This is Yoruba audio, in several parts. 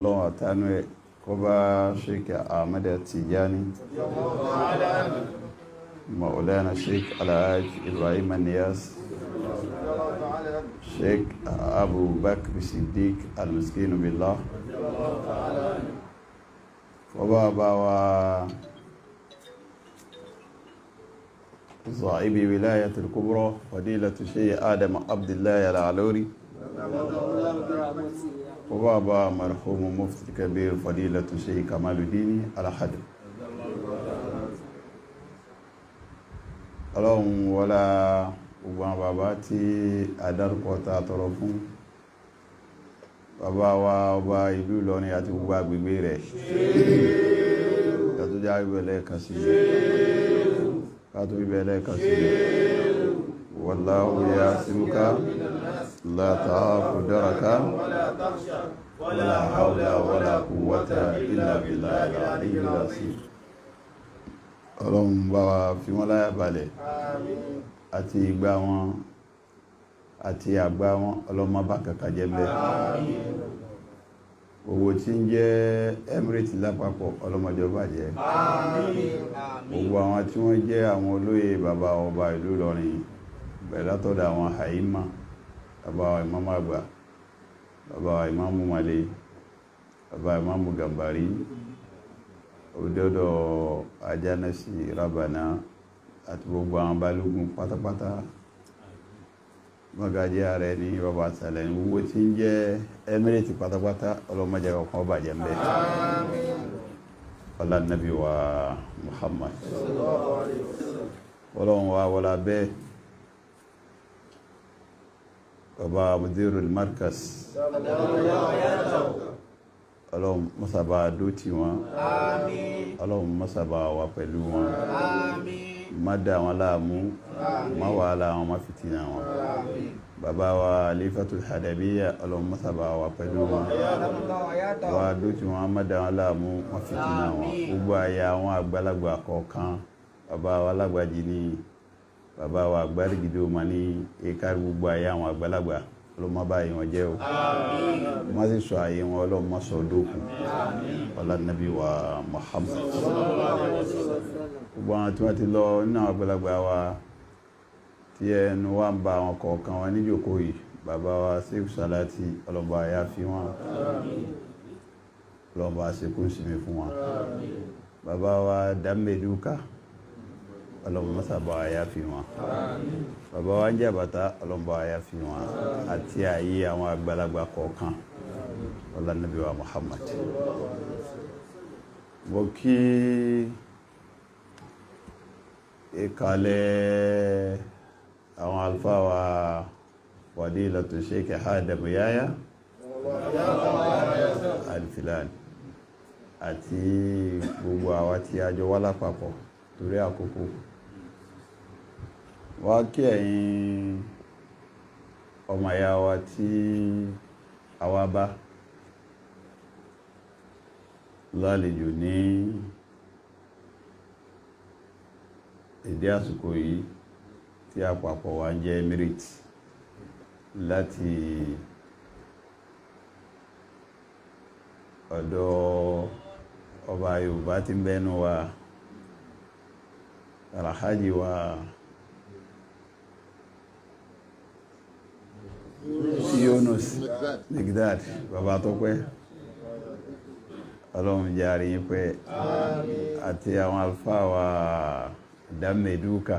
الله تعالى كوبا شيخ أحمد التجاني مولانا الشيخ الحاج إبراهيم النياس شيخ أبو بكر الصديق المسكين بالله كوبا باوا صاحب ولاية الكبرى فضيلة الشيخ آدم عبد الله العلوري وبابا مرحوم مفتي الكبير فضيلة الشيخ كمال الدين الحدب ọlọ́run wọlá gbogbo àwọn bàbá tí adárúkọta tọrọ fún bàbá wa ọba ìlú Ìlọrin àti gbogbo agbègbè rẹ̀ kàtó já ìbẹ̀lẹ̀ kan sí kàtó ìbẹ̀lẹ̀ kan sí wallahu yasiruka la ta'afu daraka wala hawla wala quwwata illa billahi al-aliyyil azim. Ọlọ́run bá wa fi wọ́n láyà balẹ̀ àti ìgbà wọn àti àgbà wọn Ọlọ́run má bà kankan jẹ́ bẹ́ẹ̀. Owó tí ń jẹ́ Emirates lápapọ̀ ọlọ́mọdé ó bàjẹ́. Gbogbo àwọn tí wọ́n jẹ́ àwọn olóyè bàbá ọba ìlú Ìlọrin bẹ̀rẹ̀ látọ̀dọ̀ àwọn àìmà bàbá ìmáàmù àgbà bàbá ìmáàmù Málé bàbá ìmáàmù Gàmbàrí òdòdó Ajánásì Rábàná àti gbogbo àwọn balógun pátápátá mọ́gájí ààrẹ ní bàbá àtàlẹ̀ ní gbogbo tí ń jẹ́ Emirates pátápátá ọlọ́mọdé ọkàn bàjẹ́ mbẹ́ ọlá nàbí wa Muhammad ọlọ́run wa wọlá bẹ́ẹ̀ bàbá mudirul markas ọlọ́run mọ́sàbá dótí wọn ọlọ́run mọ́sàbá wà pẹ̀lú wọn má dá wọn láàmú má wàhálà wọn má fìtínà wọn bàbá wa alifatul hadabiyya ọlọ́run mọ́sàbá wà pẹ̀lú wọn wà dótí wọn má dá wọn láàmú má fìtínà wọn gbogbo àyà àwọn àgbàlagbà kọ̀ọ̀kan bàbá wa lágbàjì ní bàbá wa àgbàrígidó ma ní ẹ̀ka gbogbo àyà àwọn àgbàlagbà ọlọ́mọ báyìí wọn jẹ́ o má sì sọ àyè wọn ọlọ́mọ sọ dókun ọlá nàbí wa Muhammad gbogbo àwọn tí wọ́n ti lọ nínú àwọn àgbàlagbà wa tí ẹnu wa ń ba àwọn kọ̀ọ̀kan wọn níjòkó yìí bàbá wa Sheikh Salati ọlọ́mọ àyà fi wọn ọlọ́mọ àṣekún sinmi fún wọn bàbá wa Dàmẹ́dúkà ọlọ́mọ mọ́sàbọ̀ àyà fi wọn bàbá wa ń jẹ́ bàtà ọlọ́mọ àyà fi wọn àti àyè àwọn àgbàlagbà kọ̀ọ̀kan ọlá nàbí wa Muhammad mo kí ìkàlẹ̀ àwọn alfa wa fadilatu Sheikh Adam Yahya Al-Filani àti gbogbo àwa tí a jọ wá lápapọ̀ torí àkókò wá kí ẹ̀yin ọmọ ìyá wa tí àwa bá lálejò ní èdè àsìkò yìí tí àpapọ̀ wa ń jẹ́ Emirates láti ọ̀dọ̀ ọba Yorùbá tí ń bẹ́nu wa alhaji wa Yunus Migdad bàbá tó pẹ́ ọlọ́run jẹ́ àríyìn pẹ́ àti àwọn alfa wa Dàmẹ́dúkà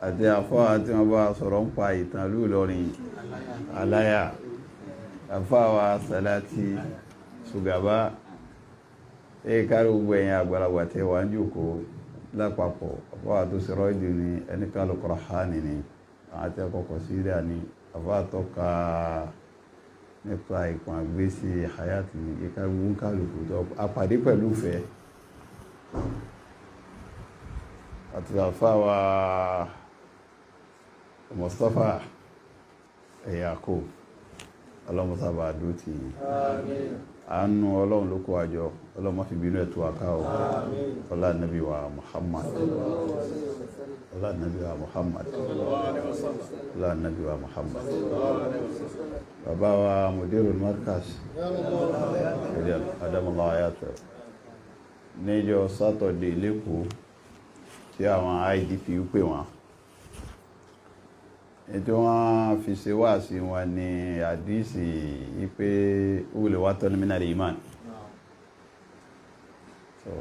àti àfọ́ àti wọn bá sọ̀rọ̀ ń pa ìtàn ìlú Ìlọrin aláyà àfá wa Salati Sugaba kárí gbogbo ẹ̀yìn àgbàlagbà tẹ́ wà ń jòkó lápapọ̀ àfá tó sọ̀rọ̀ ìdí ní ẹnikàlù Kùránì ni àti ẹkọ̀kọ̀ síríà ni àfá tọ́ka nípa ìpàn àgbésí hayati ní ìkárí gbogbo kálùkù tó àpàdé pẹ̀lú fẹ́ àti àfá wa Mustapha ẹ̀yàkó ọlọ́run mọ́sàbà dúró tì yín àánú ọlọ́run ló kó àjọ ọlọ́run má fi bínú ẹ̀tọ́ àká o ọlá nàbí wa Muhammad ọlá nàbí wa Muhammad ọlá nàbí wa Muhammad bàbá wa mudirul markaz adamallahu ayatollah níjọ́ sátọ̀dé lẹ́kọ̀ọ́ tí àwọn IDP pè wọ́n ètò wọn fi ṣe wá sí wọn ní àdísì ipé wúlẹ̀ wá tọ́ ní mínàrí iman so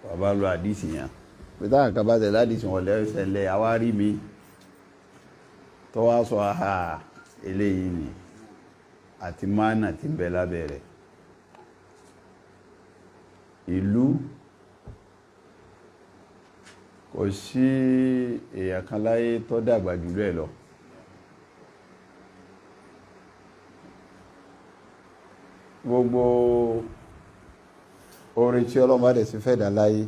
bàbá lọ àdísì yẹn pẹ̀tà àkàbàtẹ̀ ládìsì wọn lẹ́ẹ̀ṣẹ̀lẹ̀ àwárí mi tó wá sọ àhà eléyìí ni àti mánà tí ń bẹ lábẹ́rẹ̀ ìlú kò sí èèyàn kan láyé tó dàgbà jù bẹ́ẹ̀ lọ gbogbo orin tí ọlọ́mọ dẹ̀ sí fẹ́dà láyé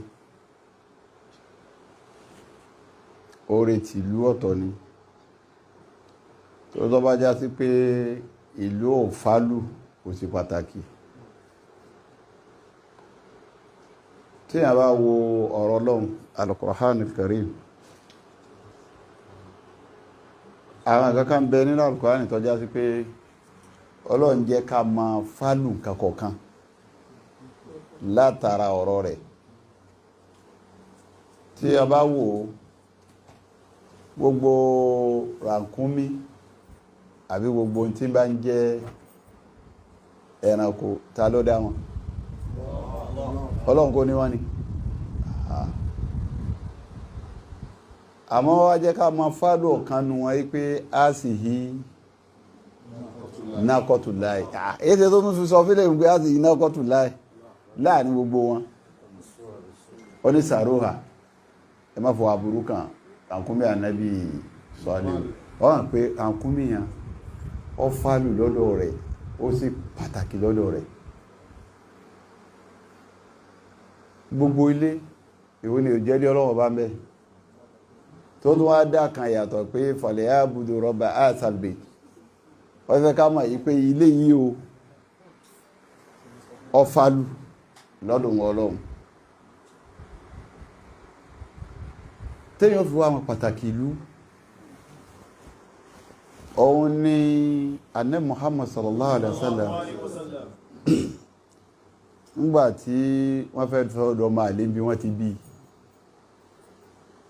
orin tìlú ọ̀tọ̀ ni tó bá já sí pé ìlú ò fálù kò sí pàtàkì tí a bá wo ọ̀rọ̀ Ọlọ́run al-Qur'an al-Karim àwọn kankan bẹ nínú al-Qur'an tó já sí pé Ọlọ́run jẹ́ ká máa fálù kakọ̀kan látara ọ̀rọ̀ rẹ̀ tí a bá wo gbogbo ràkúnmí àbí gbogbo tí bá ń jẹ́ ẹranko ta ló dá wọn Ọlọ́run kò ní wọ́n ni àmọ́ wá jẹ́ ká máa fálù ọ̀kan nù wọ́n pé a sì hí nákọ̀tù láì èsì tó tún fi sọ fílẹ̀ ìgbé a sì hí nákọ̀tù láì láàrin gbogbo wọn ó ní sàróhà ẹ má fọ àbúrú kan àkúnmí ànábì sọ́lẹ̀ wọ́n hàn pé àkúnmí yẹn ó fálù lọ́dọ̀ rẹ̀ ó sì pàtàkì lọ́dọ̀ rẹ̀ gbogbo ilé ìwé ni ò jẹ́ lé Ọlọ́run bá ń bẹ tó tún wá dá kan yàtọ̀ pé fàlẹ̀ àbùdó rọ́bà àtàlbẹ̀ wọ́n fẹ́ ká mọ̀ yí pé ilé yìí o ọfàlù lọ́dún Ọlọ́run téèyàn fi wá wọn pàtàkì ìlú òun ni Ànábì Muhammad sallallahu alaihi wasallam nígbàtí wọ́n fẹ́ tọ́dọ̀ máa lé bí wọ́n ti bí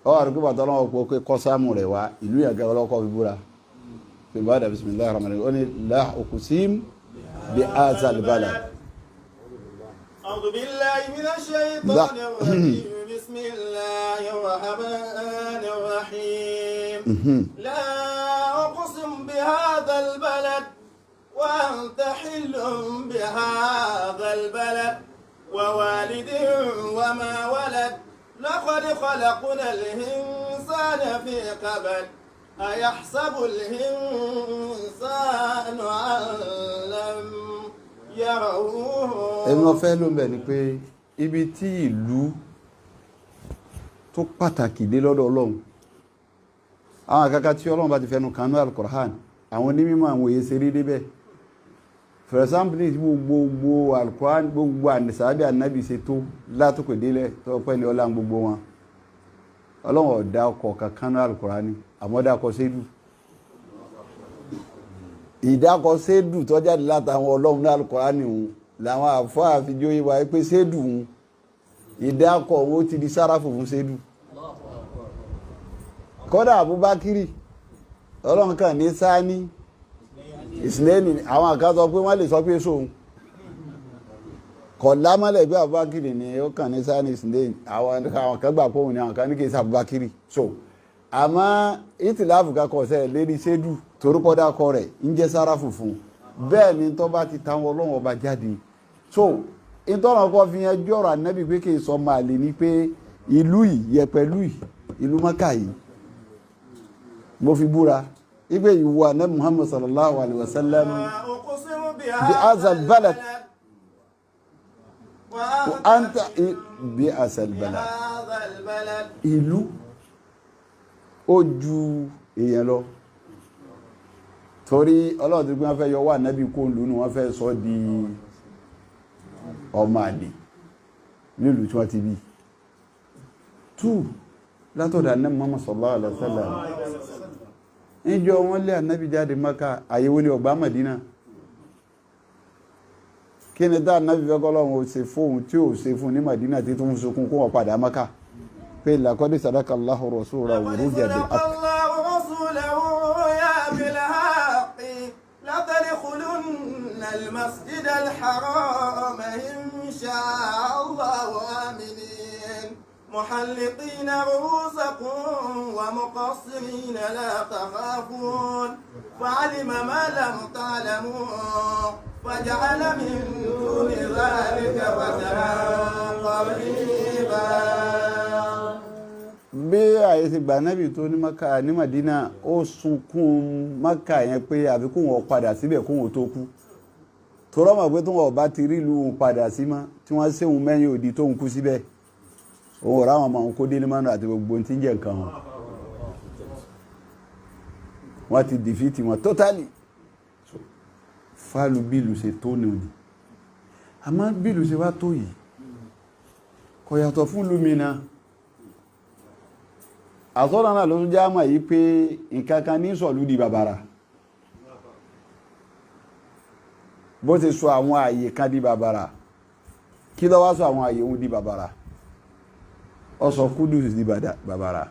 ọ àrùkú bàtọ́ lọ́wọ́ pọ̀ pé kọ́sámù rẹ̀ wá ìlú yàgẹ́ ọlọ́kọ́ fi búra fi bá dà bismillahir rahmanir rahim ó ní la uqsim bi hazal balad a'udhu billahi minash shaytanir rajim bismillahir rahmanir rahim la uqsim bi hadhal balad وأنت حل بهذا البلد ووالد وما ولد لقد خلقنا الإنسان في كبد أيحسب الإنسان أن لم يره. èmi ọ̀fẹ́ ló ń bẹ̀ ni pé ibi tí ìlú tó pàtàkì dé lọ́dọ̀ Ọlọ́run àwọn àkàkà tí Ọlọ́run bá ti fẹnu kanú al-Qur'an àwọn onímọ̀ àwọn èyí ṣe rí débẹ̀ for example ní gbogbo al-Qur'an gbogbo ànìsàábí ànábì ṣe tó látòkè délẹ̀ tó pẹ́ ní ọlá gbogbo wọn Ọlọ́run ọ̀dá ọkọ̀ kankan ní al-Qur'an ní àmọ́dákọ̀ sédù ìdákọ̀ sédù tó jáde látàwọn Ọlọ́run ní al-Qur'an ní òun làwọn àfọ́ àfijó yíwa pé sédù òun ìdákọ̀ owó ti di sáráfù fún sédù kọ́dà Abubakiri Ọlọ́run kan ní sáání ìsìnlẹ́ni àwọn àkásọ pé wọ́n lè sọ pé sóhun kọ̀ lámọ́lẹ̀ pé Abubakiri ni ó kàn ní sáání ìsìnlẹ́ni àwọn kan gbà pòhùn ni àwọn kan ní kí sá Abubakiri so àmọ́ ìtìláàfù kakọ̀ sẹ́ lérí sédù torúkọ́dá kọ rẹ̀ ń jẹ́ sáráfù fún bẹ́ẹ̀ ni tó bá ti táwọn Ọlọ́run ọba jáde so ìtọ́nà kọ́ fi yẹn jọ́rọ̀ Ànábì pé kí sọ máa lè ní pé ìlú yìí yẹpẹ̀lú ìlú Mákà yìí mo fi búra ipe ìwọ Ànábì Muhammad sallallahu alaihi wasallam bi azal balad wa anta bi azal balad ìlú ó ju èèyàn lọ torí Ọlọ́run tí wọ́n fẹ́ yọ wà nábì kó lù ní wọ́n fẹ́ sọ di ọmọ àlè nílùú tí wọ́n ti bí. 2 látọ̀dọ̀ Ànábì Muhammad sallallahu alaihi wasallam níjọ́ wọ́n lé Ànábì jáde Mákà àyèwò ní ọgbà Mádínà. Kí ni dá Ànábì fẹ́ k'Ọlọ́run ó ṣe fóun tí ó ṣe fún ní Mádínà tí tó ń sunkún kó wọ́n padà Mákà pé laqad sadaqa Allahu rasulahu ruja bil haqq لتدخلن المسجد الحرام إن شاء الله آمنين محلقين رؤوسكم ومقصرين لا تخافون فعلم ما لم تعلموا فجعل من دون ذلك فتحا قريبا. Bí àyè ti gbà nábì tó ní Mákà ní Mádínà ó sunkún Mákà yẹn pé àfi kó wọn padà síbẹ̀ kó wọn tó kú. Torọ́ mọ̀ pé tó wọn bá ti rí ìlú òun padà sí mọ́ tí wọ́n séhun mẹ́yìn òdì tó ń kú síbẹ̀. Òun ọ̀rá wọn máa ń kó délé mọ́nà àti gbogbo tí ń jẹ́ nǹkan wọn. Wọ́n ti dìfìtì wọn totally. Fálù bílù ṣe tó ní òní. Àmọ́ bílù ṣe wá tó yìí. Kò yàtọ̀ fún lúmínà. Àtọ́lá náà ló tún já mọ̀ yìí pé nǹkankan ní sọ̀lú di bàbàrà. Bó ti sọ àwọn àyè kan di bàbàrà. Kí ló wá sọ àwọn àyè òun di bàbàrà? Ó sọ Kúdùs di bàbàrà.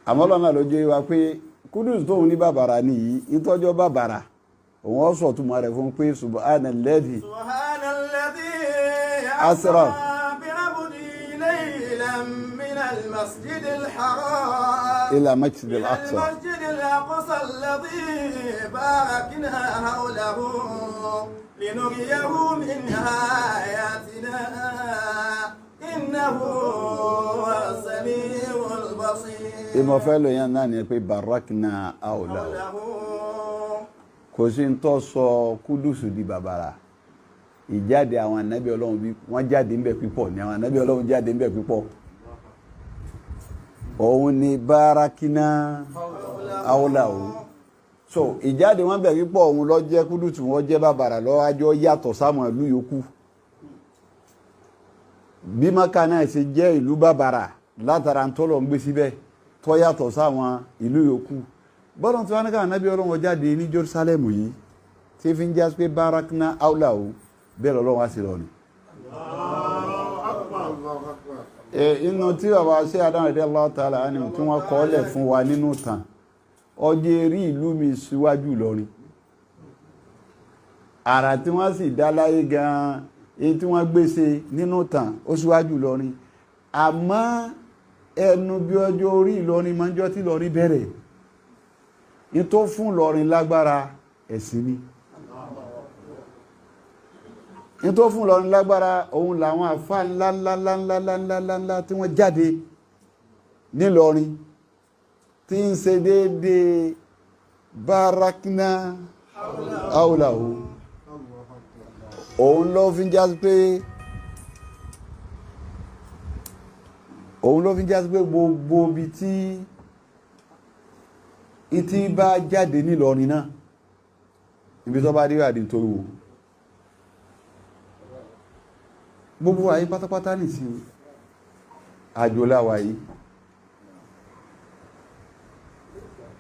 Àmọ́lọ́ náà ló jẹ́ wá pé Kúdùs tóun ní bàbàrà nìyí ìtọ́jọ́ bàbàrà. Òun ó sọ túmọ̀ rẹ̀ fún pé Subhanalladhi asra المسجد الحرام إلى مسجد الأقصى المسجد الأقصى الذي باركنا حوله لنريه من آياتنا إنه هو السميع البصير. ìmọ̀ fẹ́ lò yẹn náà ni pé barakna hawlahu kò sí ń tọ́ sọ Kúdùsù di bàbàrà. Ìjáde àwọn ànábì Ọlọ́run bí wọ́n jáde ń bẹ̀ pípọ̀ ni àwọn ànábì Ọlọ́run jáde ń bẹ̀ pípọ̀. Òun ni bárakínà hawlahu. So ìjáde wọn bẹ̀ pípọ̀ òun lọ jẹ́ Kúdùsù wọ́n jẹ́ bàbàrà lọ́wọ́ ajọ́ yàtọ̀ sáwọn ìlú yòókù. Bí Mákà náà ṣe jẹ́ ìlú bàbàrà látara ń tọ́lọ̀ ń gbé síbẹ̀ tó yàtọ̀ sáwọn ìlú yòókù. Bọ́lọ̀ tí wọ́n ní ká ànábì Ọlọ́run jáde ní Jerusalem yìí tí fi ń jẹ́ pé bárakínà hawlahu bẹ́ẹ̀ lọ́wọ́ wá sí lọ́nà. Inú tí bàbá ṣe àdánrẹ̀dẹ́ Allah Ta'ala ní tí wọ́n kọ́ọ́lẹ̀ fún wa nínú tàn ọjẹ́ rí ìlú mi síwájú Ìlọrin. Àrà tí wọ́n sì dá láyé gan-an èyí tí wọ́n gbéṣe nínú tàn ó síwájú Ìlọrin. Àmọ́ ẹnu bí ọjọ́ orí Ìlọrin máa ń jọ tí Ìlọrin bẹ̀rẹ̀ ní tó fún Ìlọrin lágbára ẹ̀sìn ni. Ní tó fún Ìlọrin lágbára òun làwọn àfáà ńláńláńláńláńláńlá tí wọ́n jáde nílọrin tí ń ṣe déédéé bárakínà hawlahu. Òun ló fi ń jásí pé gbogbo bí tí ìtí bá jáde nílọrin náà ibi tó bá dé àdín tó wò gbogbo ayé pátápátá nìsí àjò láwà yìí.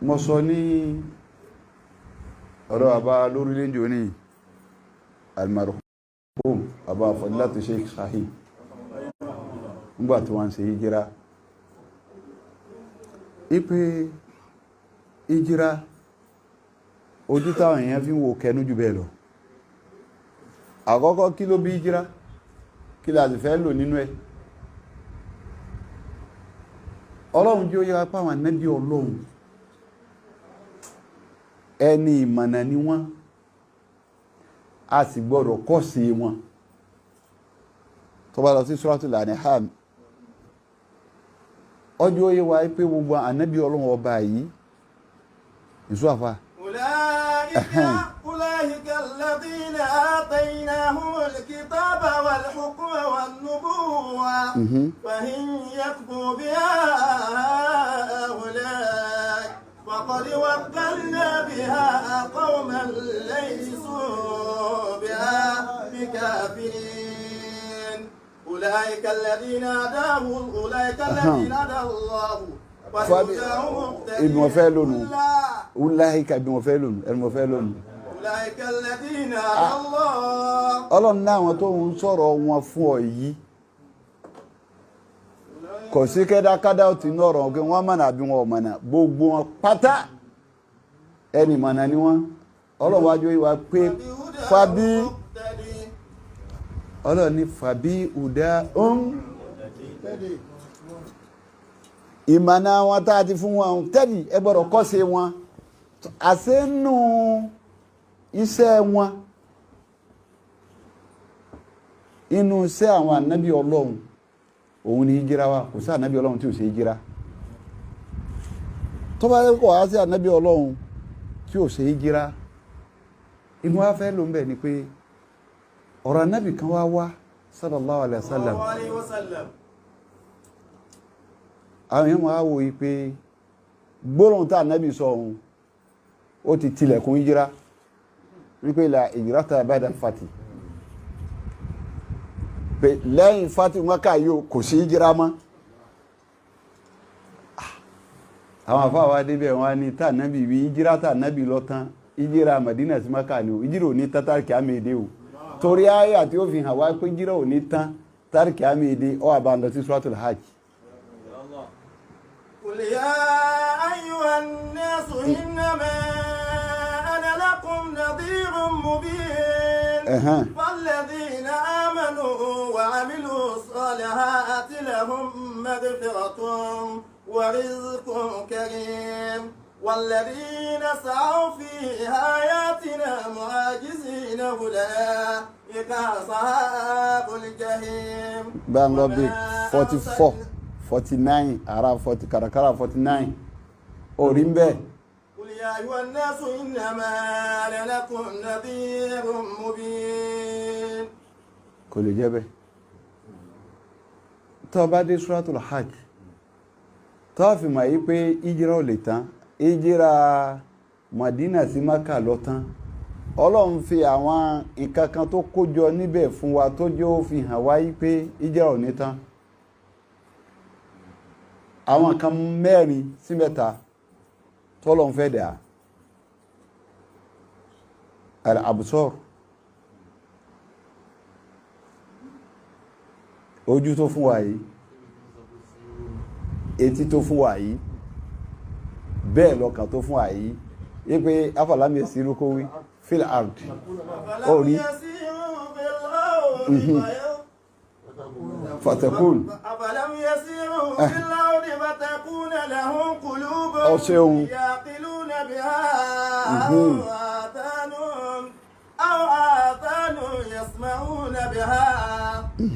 Mo sọ ní ọ̀rọ̀ àbá lórílẹ̀ jò ní almarhum àbá fadilatu Sheikh Sahih nígbàtí wọ́n ṣe hijira ipé hijira ojú táwọn èèyàn fi ń wo kẹnu jù bẹ́ẹ̀ lọ. Àkọ́kọ́ kí ló bí hijira kí la sì fẹ́ lò nínú ẹ̀. Ọlọ́run jẹ́ ó yẹ apá àwọn ànábì Ọlọ́run ẹni ìmọ̀nà ni wọ́n a sì gbọ́dọ̀ kọ́ sí wọn. Tó bá lọ sí Suratul An'am ọjọ́ ó yẹ wá pé gbogbo ànábì Ọlọ́run ọba yìí ìṣúàfà أولئك الذين آتيناهم الكتاب والحكم والنبوة فإن يكفر بها هؤلاء فقد ولقد وكلنا بها قوما ليسوا بها بكافرين أولئك الذين هدى الله ìbìmọ̀ fẹ́ lónìí wúláhíkà ìbìmọ̀ fẹ́ lónìí ẹ̀rùmọ̀ fẹ́ lónìí ọlọ́run náà àwọn tó ń sọ̀rọ̀ wọn fún ọ yìí kò sí kẹ́dákádá ò ti ní ọ̀rọ̀ ọ̀gẹ́ wọ́n mọ̀nà àbí wọn ọ̀mọ̀nà gbogbo wọn pátá ẹni mọ̀nà ni wọ́n ọlọ́run wájú ìwà pé fàbí ọlọ́run ní fàbí ùdá ìmọ̀nà wọn tá a ti fún wọn tẹ́lì ẹ gbọ́dọ̀ kọ́ṣe wọn àṣẹ́nù iṣẹ́ wọn inú iṣẹ́ àwọn ànábì ọlọ́run òun ni hijira wa kò sí ànábì ọlọ́run tí ò ṣe hijira tó bá yẹ kó wá sí ànábì ọlọ́run tí ò ṣe hijira inú wa fẹ́ ló ń bẹ̀ ni pé ọ̀rọ̀ ànábì kan wá sallallahu alaihi wasallam àwọn èèyàn máa wò yí pé gbólóhùn tá ànábì sọ ohun ó ti tilẹ̀kùn hijira wípé la hijrata ba'da fati pé lẹ́yìn fati Mákà yóò kò sí hijira mọ́ àwọn àfáwà débẹ̀ wọn ní tá ànábì wí hijira tá ànábì lọ tán hijira Madina sí Mákà ni o hijira ò ní tán tárìkì àmèdè o torí àyà tí ó fi hàn wá pé hijira ò ní tán tárìkì àmèdè ọ àbándọ̀ sí Suratul Hajj. قل يا أيها الناس إنما أنا لكم نذير مبين فالذين آمنوا وعملوا الصالحات لهم مغفرة ورزق كريم والذين سعوا في آياتنا معاجزين أولئك أصحاب الجحيم. Bangladesh 44. 49 ara 40 karakara 49 orí ń bẹ. Qul ya ayyuhan nasu innama ana lakum nadhirun mubin. Kò lè jẹ́ bẹ́ẹ̀ tó bá dé Suratul Hajj tó fi mọ̀ yí pé ìjírà ò lè tán ìjírà Madina sí Mákà lọ tán Ọlọ́run fi àwọn nǹkan kan tó kójọ níbẹ̀ fún wa tó jẹ́ ó fi hàn wá yí pé ìjírà ò ní tán àwọn kan mẹ́rin sí mẹ́ta tọ́lọ́n fẹ́ dà al-absar ojú tó fún wa yìí etí tó fún wa yìí bẹ́ẹ̀ lọ́kàn tó fún wa yìí wípé afalam yasiru kó wí fil ard orí فتكون أفلم يسيروا في الأرض فتكون لهم قلوب يعقلون بها أو آذان يسمعون بها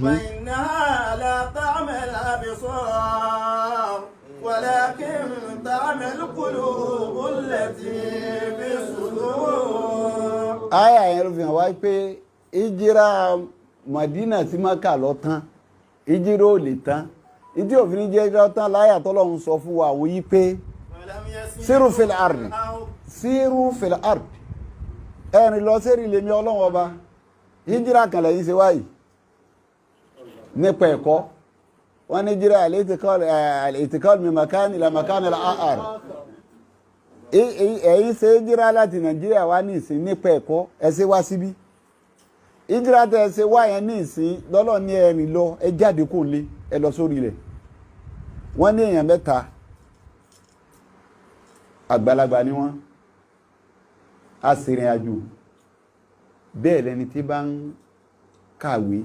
فإنها لا تعمى الأبصار ولكن تعمى القلوب التي في الصدور. آية يرفع وايبي إجرا Madina sí Mákà lọ tán ìjírò ò lè tán ìdí òfin jẹ́ ìjírò tán láyà tọ́lọ́run sọ fún wa àwọn yí pé síru fil ardi ẹ̀rìn lọ sérí lèmi ọlọ́run ọba ìjírà kan lẹ́yìn ṣe wáyìí nípa ẹ̀kọ́ wọ́n ní ìjírà al-intiqal min makan ila makan al-akhar ẹ̀yìn ṣe ìjírà láti Nàìjíríà wá ní ìsìn nípa ẹ̀kọ́ ẹ̀ṣẹ́ wá síbí ìjírà tẹ́ ṣe wá yẹn ní ìsìn lọ́lọ́ ní ẹ̀rìn lọ ẹ jáde kó lé ẹ lọ sórí rẹ̀ wọ́n ní èèyàn mẹ́ta àgbàlagbà ni wọ́n a sì rìn àjò bẹ́ẹ̀ lẹni tí bá ń kàwé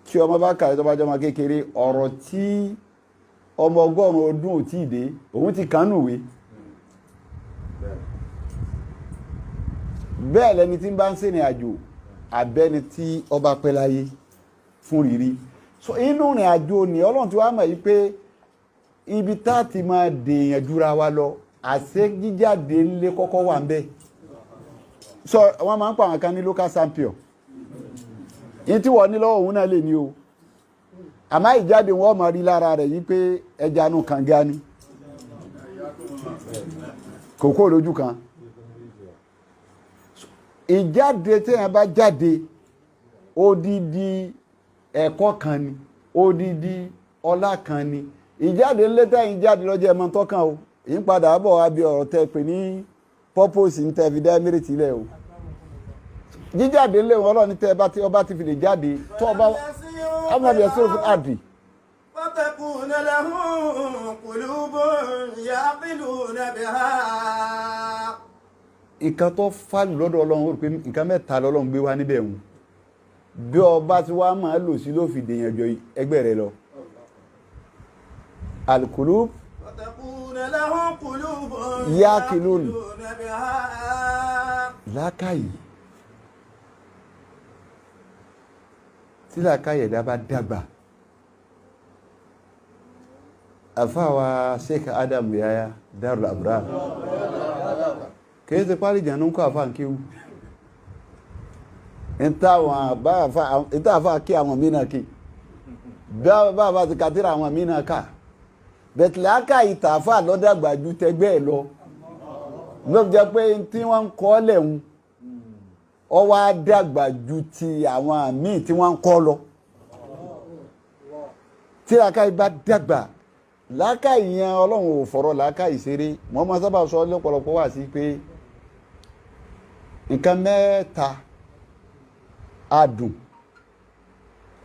tí ọmọ bá kàwé tó bá jọmọ kékeré ọ̀rọ̀ tí ọmọ 100 ọdún ò tí dé òun ti kánúwé bẹ́ẹ̀ lẹni tí bá ń ṣèrìn àjò àbẹ́ni tí ọba pẹ́ láyé fún rírí so inú rìn àjò ní Ọlọ́run tí wá mọ̀ yí pé ibi tá ti máa dèèyàn jura wa lọ àṣẹ jíjáde ńlé kọ́kọ́ wà ń bẹ́ so wọ́n máa ń pa àwọn kan ní local champion yìí tí wọ́n ní lọ́wọ́ òun náà lè ní o àmá ìjáde wọ́n máa rí lára rẹ̀ yí pé ẹja nù kànga ni kòkó lójú kan ìjáde tí ẹ bá jáde odidi ẹ̀kọ́ kan ni odidi ọlá kan ni ìjáde létà yìí jáde lọ́jọ́ ẹ̀mọ́ tọ́kàn o yìí padà bọ̀ wá bí ọ̀rọ̀ tẹ pé ní purpose ní tẹ fi dá mérìtì lẹ̀ o jíjáde lé wọn ọlọ́ni tẹ bá tí ọba ti fi lè jáde tó ọba amadi ẹsẹ̀ fún àdì. فتكون لهم قلوب يعقلون بها. nǹkan tó fàlù lọ́dọ̀ ọlọ́run ó rí pé nǹkan mẹ́ta lọ́lọ́run gbé wá níbẹ̀ wọn bí ọba tí wàá máa lò sí ló fi dèèyàn jọ ẹgbẹ́ rẹ lọ. alkulub yaqilun làákàyè tí làákàyè ẹ̀dá bá dàgbà àfáwà Sheikh Adam Yahya Darul Abrar kìí ṣe parí ìjànú ń kọ́ àfáà ń kéwú ìta àfáà kí àwọn mìíràn kí bá àfáà ti kàtírà àwọn mìíràn ká bẹ̀tìláàkà ìta àfáà lọ́dàgbà ju tẹgbẹ́ ẹ̀ lọ ló jẹ́ pé tí wọ́n ń kọ́ lẹ̀hún ọ wá dàgbà ju ti àwọn míì tí wọ́n ń kọ́ lọ tí làákàyè bá dàgbà làákàyè yẹn ọlọ́run ò fọ̀rọ̀ làákàyè ṣeré wọ́n máa sábà sọ lọ́pọ̀lọpọ̀ wá sí pé nǹkan mẹ́ta adùn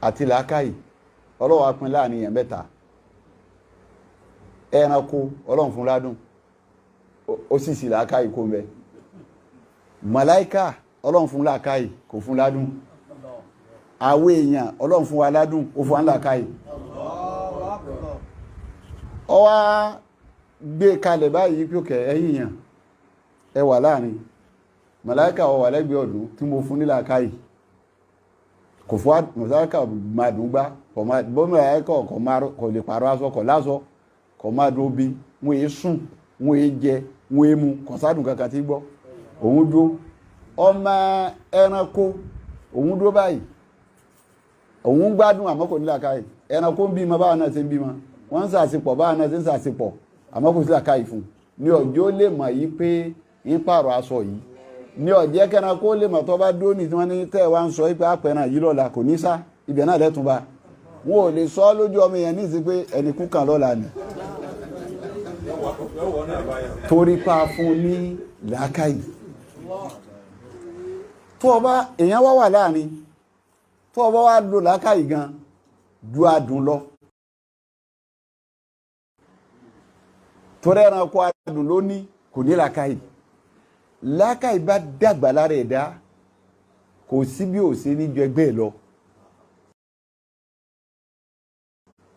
àti làákàyè ọlọ́run á pín láàrin yẹn mẹ́ta ẹranko ọlọ́run fún ládùn ó sì sì làákàyè kó mẹ́ màláíkà ọlọ́run fún làákàyè kò fún ládùn àwọn èèyàn ọlọ́run fún wa ládùn ó fún wa làákàyè ọ wá gbé kalẹ̀ báyìí pé òkè ẹ̀yìn yàn ẹ wà láàrin màláíkà ọ wà lẹ́gbẹ̀ẹ́ ọ̀dún tí mo fún ní làákàyè kò fún màláíkà máa dùn gbá bọ́ màláíkà kò lè pàrọ̀ aṣọ kò lásọ kò máa dùn bí wọ́n èé sùn wọ́n èé jẹ wọ́n èé mu kò sádùn kankan tí gbọ́ òun dúró ọmọ ẹranko òun dúró báyìí òun gbádùn àmọ́ kò ní làákàyè ẹranko ń bímọ báwọn náà ti ń bímọ wọ́n ń sàṣepọ̀ báwọn náà ti ń sàṣepọ̀ àmọ́ kò sí làákàyè fún ní ọjọ́ lè mọ̀ yí pé ń pààrọ̀ aṣọ yìí ní ọjẹ́ kẹ́ran kó lè mọ̀ tó bá dúró ní tí wọ́n ní tẹ́ wá ń sọ pé àpẹẹrẹ yìí lọ́la kò ní sá ibẹ̀ náà lẹ́tùn bá wọn ò lè sọ lójú ọmọ yẹn ní ìsìn pé ẹnì kú kan lọ́la ni torí pa fún ní làákàyè tó ọba èèyàn wá wà láàrin tó ọba wá lo làákàyè gan ju adùn lọ torí ẹranko adùn ló ní kò ní làákàyè làákàyè bá dàgbà lára ẹ̀dá kò sí bí ò sí níjọ ẹgbẹ́ ẹ̀ lọ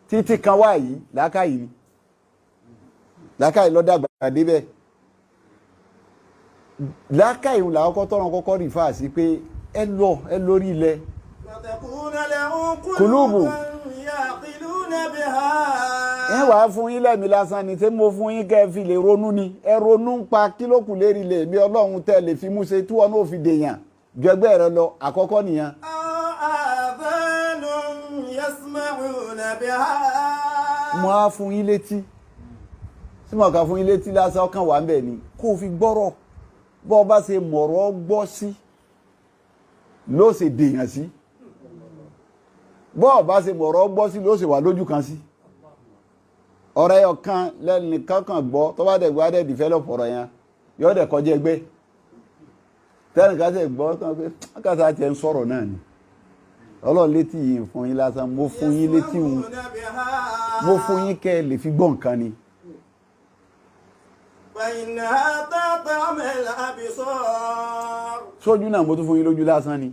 títí kan wá yìí làákàyè ni làákàyè lọ dàgbà débẹ̀ làákàyè ń làwọn kọ́kọ́ rí fáà sí pé ẹ lórí ilẹ̀ kùlùbù ẹ wà fún yín lẹ́mìí lásán ni tí mo fún yín kẹ́ fi lè ronú ni ẹ ronú ń pa kílókù lérí lè bí ọlọ́run tẹ́ lè fi mú ṣe tí wọn náà fi dèèyàn ju ẹgbẹ́ rẹ lọ àkọ́kọ́ nìyẹn. mo á fún yín létí tí mo kà fún yín létí lásán ọkàn wà ń bẹ̀ ni kó o fi gbọ́rọ̀ bọ́ ọ bá ṣe mọ̀rọ̀ gbọ́ sí ló ṣe dèèyàn sí bọ́ ọ bá ṣe mọ̀rọ̀ gbọ́ sí ló ṣe wà lójú kan sí ọ̀rẹ́ ọ̀kan lẹ́nìkan kan gbọ́ tó bá dẹ̀ gbọ́ adẹ́ develop ọ̀rọ̀ yẹn yóò dẹ̀ kọjá ẹgbẹ́ tẹ́nìkan ṣe gbọ́ tán pé akásá tiẹ̀ ń sọ̀rọ̀ náà ni ọlọ́run létí yìí fún yín lásán mo fún yín létí wọn mo fún yín kẹ́ ẹ lè fi gbọ́ nǹkan ni. sójú náà mo tún fún yín lójú lásán ni.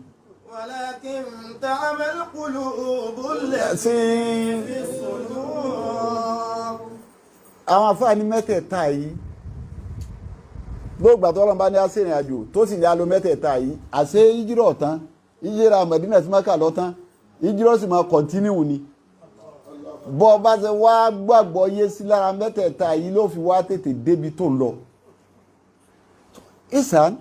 ولكن تعمى القلوب التي في الصدور. àwọn afáàní mẹ́tẹ̀ẹ̀ta yìí gbogbo àtọ́lọ́n bá ní àṣírin àjò tó sì ní alo mẹ́tẹ̀ẹ̀ta yìí àṣẹ ìjírọ̀ tán ìjírà Mẹdínà sí Mákà lọ́tán ìjírọ̀ sì máa kọ̀ntínú ni bọ́ bá ṣe wá gbàgbọ́ yé sí lára mẹ́tẹ̀ẹ̀ta yìí ló fi wá tètè débi tó ń lọ. ìsàn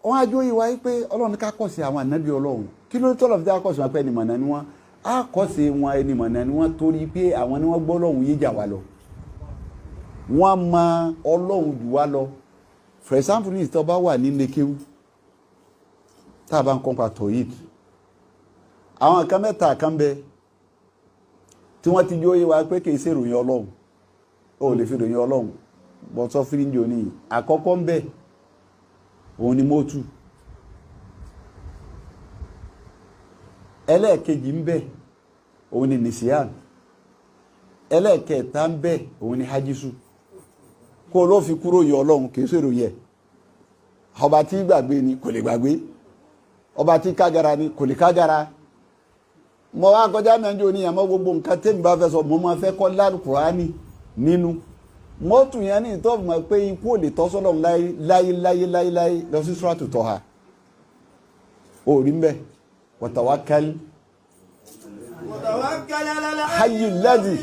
wọn ajo yìí wáyé pé ọlọ́run ká kọ̀ sí àwọn ànábì ọlọ́run kí ló tọ́lọ̀ fi dá kọ̀ sí wọn pé ẹni mọ̀nà ni wọ́n á kọ̀ sí wọn ẹni mọ̀nà ni wọ́n torí pé àwọn ni wọ́n gbọ́ ọlọ́run yé jà wá lọ. wọ́n mọ Ọlọ́run jù wá lọ. For example, ní ìtọ́ bá wà ní lékéwú tá a bá ń kọ́ńpa tọ̀yìd, àwọn kan mẹ́ta kan bẹ tí wọ́n ti jó yé wa pé kì í ṣe ìròyìn Ọlọ́run, ó lè fi ìròyìn Ọlọ́run bọ́ sọ fíríjì òní. Àkọ́kọ́ ń bẹ òun ni mọ́tù, ẹlẹ́ẹ̀kejì ń bẹ òun ni nìsíàn, ẹlẹ́ẹ̀kẹta ń bẹ òun ni hajisu. Kó ló fi kúrò yọ Ọlọ́run kìí ṣèrò yẹ. Ọba tí gbàgbé ni kò lè gbàgbé, ọba tí kágara ni kò lè kágara. Mo wá kọjá mẹ́jọ ní àmọ́ gbogbo nǹkan tẹ́mi bá fẹ́ sọ mo máa fẹ́ kọ́ lálùkùránì nínú mọ́tò yẹn ní ìtọ́ mọ̀ pé ikú ò lè tọ́ sọ́lọ́run láyé lọ sí Suratu Taha. Orí ń bẹ watawakkal hayyul ladhi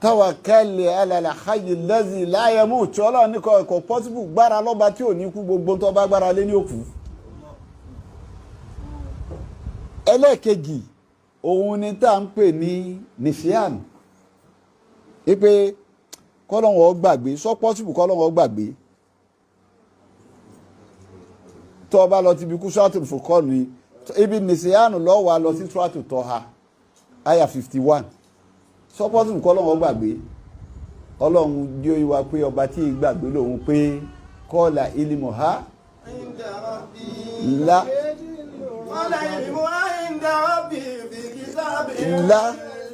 tawakkal ala al-hayyil ladhi la yamut. Ọlọ́run ní kò possible gbára lọ́ba tí ò ní kú, gbogbo tó bá gbára lé ní òkú. Ẹlẹ́ẹ̀kejì òun ni tá ń pè ní nìfíàn, wípé kọ́lọ́run ó gbàgbé, sọ possible kọ́lọ́run ó gbàgbé. Tó bá lọ ti bí kú Suratul Furqan ni ibi nìfíàn lọ wà lọ sí Suratu Taha aya 51. Sọ possible kọ́lọ́run ó gbàgbé. Ọlọ́run jí ó yíwa pé ọba tí gbàgbé lòun pé qala ilmuha la wala ilmuha inda rabbi fi kitabin la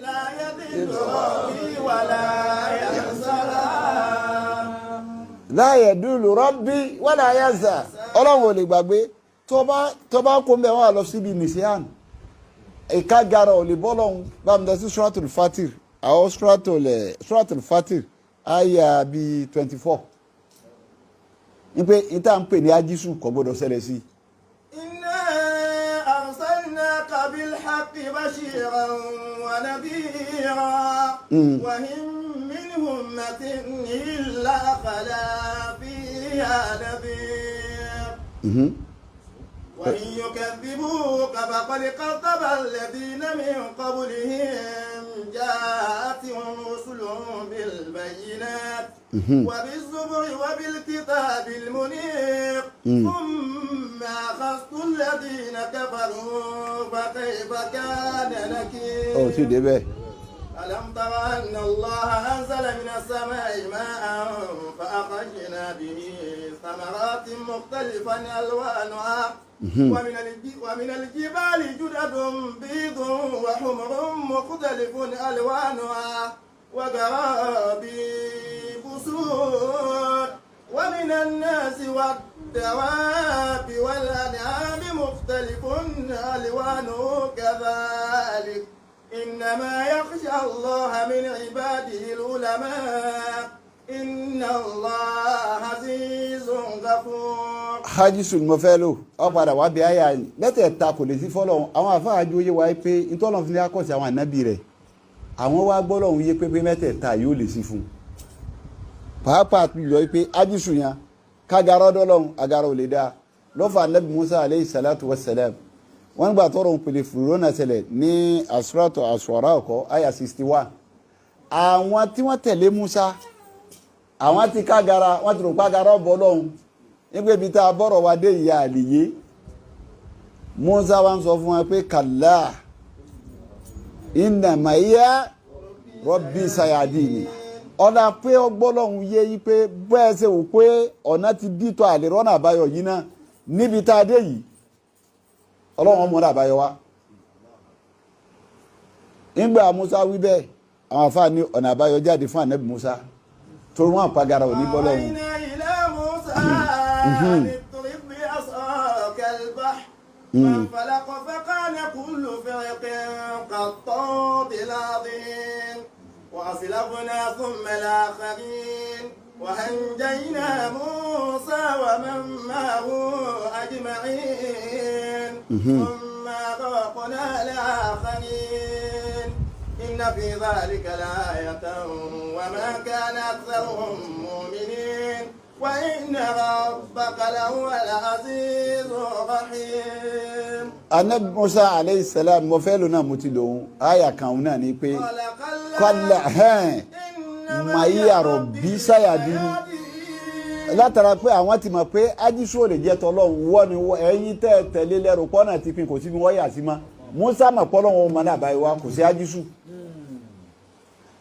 la yadillu rabbi wala yansa. La yadullu rabbi wala yansa. Ọlọ́run ò lè gbàgbé. Tó bá kó mẹ́ wọ́n lọ síbi nìsíàn. Ìkágara ò lè bọ́lọ́run bá mi dá sí Suratul Fatir. Àwọn Suratul Fatir aya bí 24. Ní pé ìta ń pè ní ajísù kò gbọdọ̀ ṣẹlẹ̀ sí. Inna arsalnaka bil haqqi bashiran wa nadhira wa in min ummatin illa khala fiha nadhir. وإن يكذبوك فقد كذب الذين من قبلهم جاءتهم رسلهم بالبينات وبالزبر وبالكتاب المنير ثم أخذت الذين كفروا فكيف كان نكير. ألم تر أن الله أنزل من السماء ماء فأخرجنا به ثمرات مختلفا ألوانها ومن الجبال جدد بيض وحمر مختلف ألوانها وغرابيب سود ومن الناس والدواب والأنعام مختلف ألوانه كذلك إنما يخشى الله من عباده العلماء إن الله عزيز غفور. Hajisul mọ́fẹ́lò ọ̀padà wá bí àyà mẹ́tẹ̀ẹ̀ta kò lè sí fọ́lọ́run. Àwọn àfáàjú yé wa pé ìtọ́lọ́run fi ní akọ́sí àwọn ànábì rẹ̀ àwọn wá gbọ́lọ́run yé pé mẹ́tẹ̀ẹ̀ta yóò lè sí fún. Pàápàá lọ pé ajísù yẹn kágarọ́ dọ́lọ́run agara ò lè dá lọ́fà ànábì Musa aleyhi salatu wa salam. Wọ́n gbà tọrọ ń pèlè fúró náà ṣẹlẹ̀ ní Suratu Ash-Shu'ara ọkọ̀ aya 61. Àwọn tí wọ́n tẹ̀lé Musa àwọn ti kágara wọ́n ti rò pàgara ọ̀bọ̀ lọ́hun nígbà ibi tá a bọ́rọ̀ wa dé ìyá àlìyé. Musa wá ń sọ fún wa pé kàlá inna ma'iya rabbi sayadini. Ọ̀nà pé ọgbọ́lọ́hun yé yí pé bẹ́ẹ̀ ṣe wò pé ọ̀nà ti dìtọ̀ àlèrọ́nà àbáyọ yìí náà níbi tá a dé yìí Ọlọ́run mọ́ra àbáyọ wá. Nígbà Musa wí bẹ́ẹ̀ àwọn àfáà ní ọ̀nà àbáyọ jáde fún ànábì Musa torí wọ́n àpagara ò ní bọ́lọ́run. فانفلق فكان كل فرق كالطود العظيم وأسلفنا ثم الآخرين وأنجينا موسى ومن معه أجمعين ثم أغرقنا الآخرين إن في ذلك لآية وما كان أكثرهم مؤمنين وإن ربك لهو العزيز الرحيم. Ànábì Musa alayhi salam mo fẹ́ lò náà mo ti lòun àyà kan náà ni pé kọ́lá màáyà Rabbi sayadini látara pé àwọn ti mọ̀ pé ájísù ò lè jẹ́ tọ́lọ́hún wọ́n ni ẹ̀yin tẹ́ tẹ̀lé lẹ́rù pọ́nà ti pin kò sí bí wọ́n yà sí ma Musa mọ̀ pọ́lọ́hún ọmọ náà báyìí wá kò sí ájísù.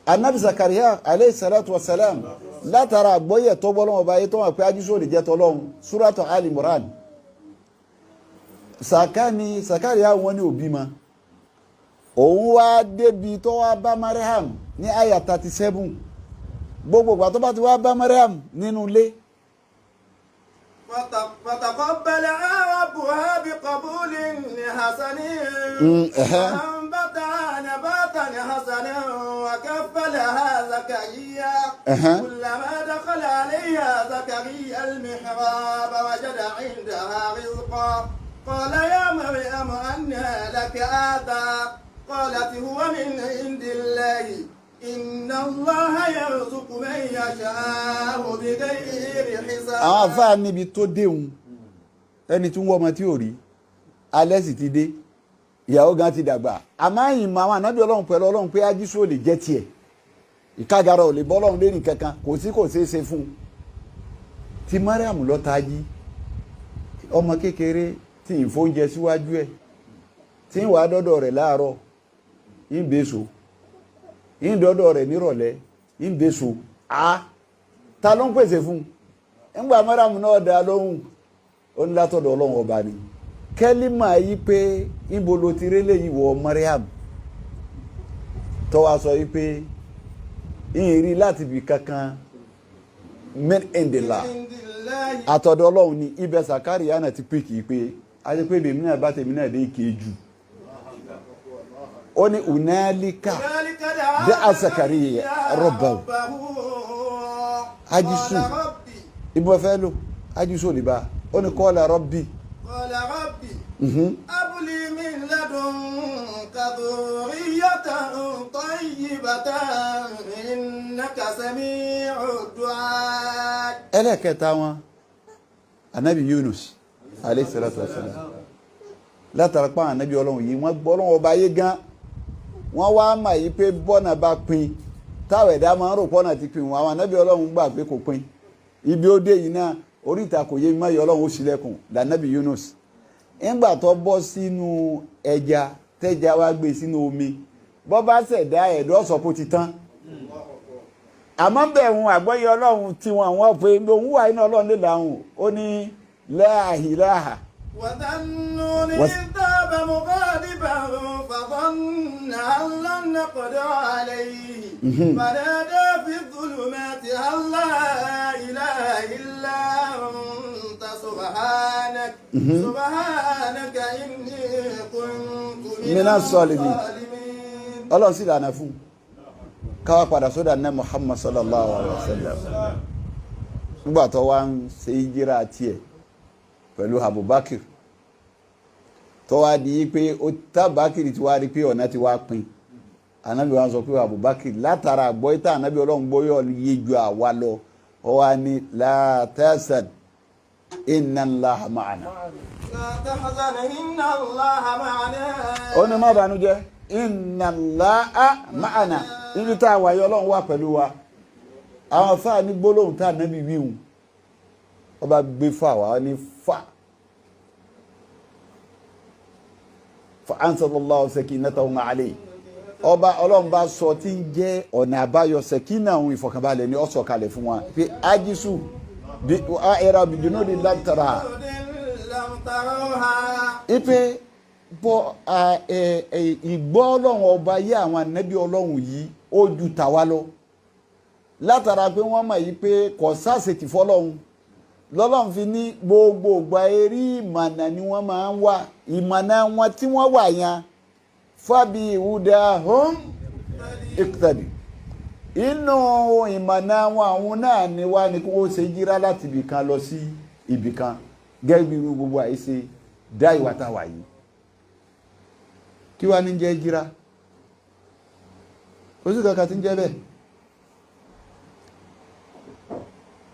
Ànábì Zakariya alayhi salatu wa salam látara àgbọ́yẹ̀ tó bọ́lọ́hún ọba yìí tó mọ̀ pé ájísù ò lè jẹ́ tọ́lọ́hún Suratu Ali Imran Zakariya wọn ni òbí ma òun wá débi tó wá bá Mariam ní àyà 37 gbogbo ìgbà tó bá ti wá bá Mariam nínú ilé. فتقبلها ربها بقبول حسن وأنبتها نباتا حسنا وكفلها زكريا كلما دخل عليها زكريا المحراب وجد عندها رزقا قال يا مريم أنى لك هذا قالت هو من عند الله إن الله يرزق من يشاء بغير حساب. àwọn àfáà níbi tó déhùn ẹni tí ń wọ́ ọmọ tí ò rí alẹ́ sì ti dé ìyàwó gan ti dàgbà àmọ́ ìmọ̀ àwọn ànábì ọlọ́run pẹ̀lú ọlọ́run pé ájísù ò lè jẹ́ tiẹ̀ ìkágara ò lè bọ́ ọlọ́run lérìn kankan kò ṣeé ṣe fún un tí Mariam lọ tají ọmọ kékeré tí ń fóúnjẹ síwájú ẹ̀ tí ń wà dọ́dọ̀ rẹ̀ láàárọ̀ ń bèso ń dọ́dọ̀ rẹ̀ nírọ̀lẹ́ ń bèso ta ló ń pèsè fún un ńgbà Mariam náà dá lóhùn ó ní látọ̀dọ̀ ọlọ́run ọba ni kẹ́límà yí pé ibo ló ti rélé yìí wọ Mariam tó wá sọ yí pé ìrìn láti bì kankan min indillah àtọ̀dọ̀ ọlọ́run ni ibẹ̀ Zakariya náà ti pè kì í pé ayé pé bèmí náà bá tèmi náà dé kéjù ó ní unalika da'a Zakariya rabbahu ajísù ibo fẹ́ lò ajísù ò lè bá ó ní qala rabbi abli min ladunka dhurriyatan tayyibatan innaka sami'ud du'a. ẹlẹ́kẹta wọn anabi Yunus alayhi salatu wassalam látara pa anabi ọlọ́run yìí wọ́n gbọ́ ọlọ́run ọba ayé gan wọ́n wá mà yí pé bọ́nà bá pin táwọn ẹ̀dá máa ń rò pọ́nà ti pin wọn àwọn anabi ọlọ́run gbà pé kò pin ibi ó dé yìí náà oríta kò yé mi máa yọ ọlọ́run ó ṣílẹ̀kùn lànàbì Yunus ńgbà tó bọ́ sínú ẹja tẹ́ja wá gbé sínú omi bọ́ bá ṣẹ̀dá ẹ̀dọ́ sọ̀pọ̀ ti tán àmọ́ bẹ̀rù àgbọ́yé ọlọ́run tí wọ́n pé òun wà iná ọlọ́run lè làwọn ó ní la ilaha. وذنون إذ ذهب مغاضبا فظن أن لن نقدر عليه فنادى في الظلمات أن لا إله إلا أنت سبحانك إني كنت من الظالمين. ọlọ́run sì lànà fún káwá padà sódà ní Muhammad sallallahu alaihi wasallam nígbà tó wá ń ṣe ìjírà tiẹ̀ pẹ̀lú Abubakar tó wá di pé ó tábàkiri tí wá rí pé ọ̀nà ti wá pin anábì wa sọ pé Abubakar látara àgbọ́ ìta anábì ọlọ́run gbóyọ̀ yé ju àwa lọ ó wá ní la tahzan inna Allaha ma'ana. لا تحزن إن الله معنا. ó ní má bànújẹ́ inna Allaha ma'ana níbi tá a wà yọ ọlọ́run wà pẹ̀lú wa àwọn fáà ní gbólóhùn tá anábì wíhùn ọba gbé fà wá ní fà ansalallahu sakinatahu alayhi ọba ọlọ́run bá sọ tí ń jẹ́ ọ̀nà àbáyọ sẹ̀kínà òun ìfọ̀kànbalẹ̀ ni ó sọ kalẹ̀ fún wa pé ajísù bí ẹ̀rọ bìdúnú ní lántara ipe bọ́ ìgbọ́ ọlọ́run ọba yé àwọn ànábì ọlọ́run yìí ó ju tàwa lọ látara pé wọ́n mọ̀ yìí pé kò sáṣetì fọlọ́run lọ́lọ́run fi ní gbogbo ìgbà eré ìmọ̀nà ni wọ́n máa ń wà ìmọ̀nà wọn tí wọ́n wà yẹn fábí ìhúdà hóm ìkùtàdì inú ìmọ̀nà wọn àwọn náà ni wá ní kí wọ́n ṣe jíra láti ibìkan lọ sí ibìkan gẹ́gẹ́ bí gbogbo àìṣe dá ìwà tá a wà yìí kí wá ní jẹ́ jíra ó sì kankan tí ń jẹ́ bẹ́ẹ̀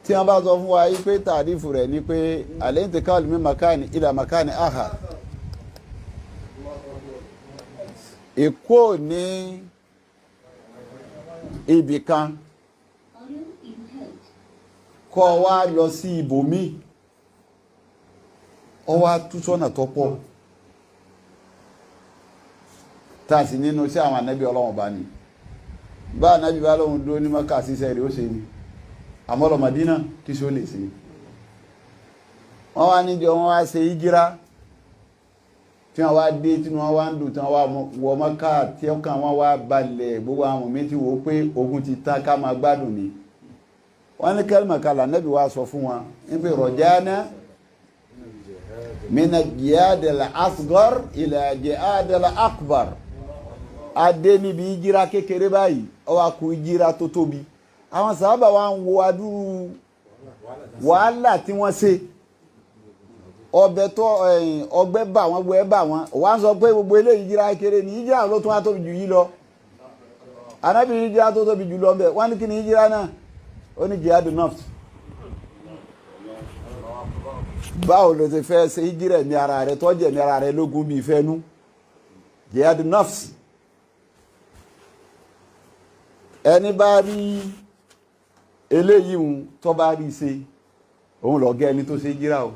tí wọ́n bá sọ fún wa yí pé tàrífù rẹ̀ ni pé al-intiqal min makani ila makani akhar, ìkó ní ibì kan kọ́ wá lọ sí ibòmí, ọ wá tú sọ́nà tó pọ̀ tààsì nínú sí àwọn ànábì Ọlọ́run bá ní bá ànábì bá lóhun dúró ní Mákà síṣẹ́ rẹ̀ ó ṣe ní àmọ́lọ̀ Mádínà kí ṣó lè ṣe. wọ́n wá níjọ wọ́n wá ṣe ìjírá tí wọ́n wá dé tí wọ́n wá ń dùn tí wọ́n wá wọ Mákà tí ọkàn wọn wá balẹ̀, gbogbo àwọn méjì wò pé ogun ti tán ká máa gbádùn ni. wọ́n ní kẹ́lìmọ̀kálà ànábì wá sọ fún wọn níbi rọ̀jánà mina jihadil asghar ila jihadil akbar, adé níbi ìjírá kékeré báyìí ó wá kù ìjírá tó tóbi. àwọn sàhábà wa ń wo adúrú wàhálà tí wọ́n ṣe, ọbẹ̀ tó ọgbẹ́ bà wọ́n gbọ́ ẹ bà wọ́n wá ń sọ pé gbogbo eléyìí ìjírá kékeré ní ìjírá ló tún wá tóbi jù yí lọ. ànábì ní ìjírá tó tóbi jù lọ bẹ̀ wọ́n ní kí ni ìjírá náà, ó ní jihadu nafs. báwo ló ti fẹ́ ṣe ìjírá ẹ̀mí ara rẹ̀ tọ́jú ẹ̀mí ara rẹ̀ lógún bí ìfẹ́ nú, jihadu nafs. ẹni bá rí eléyìí tó bá rí ṣe òun lọ gẹ́ ẹni tó ṣe ìjírá o.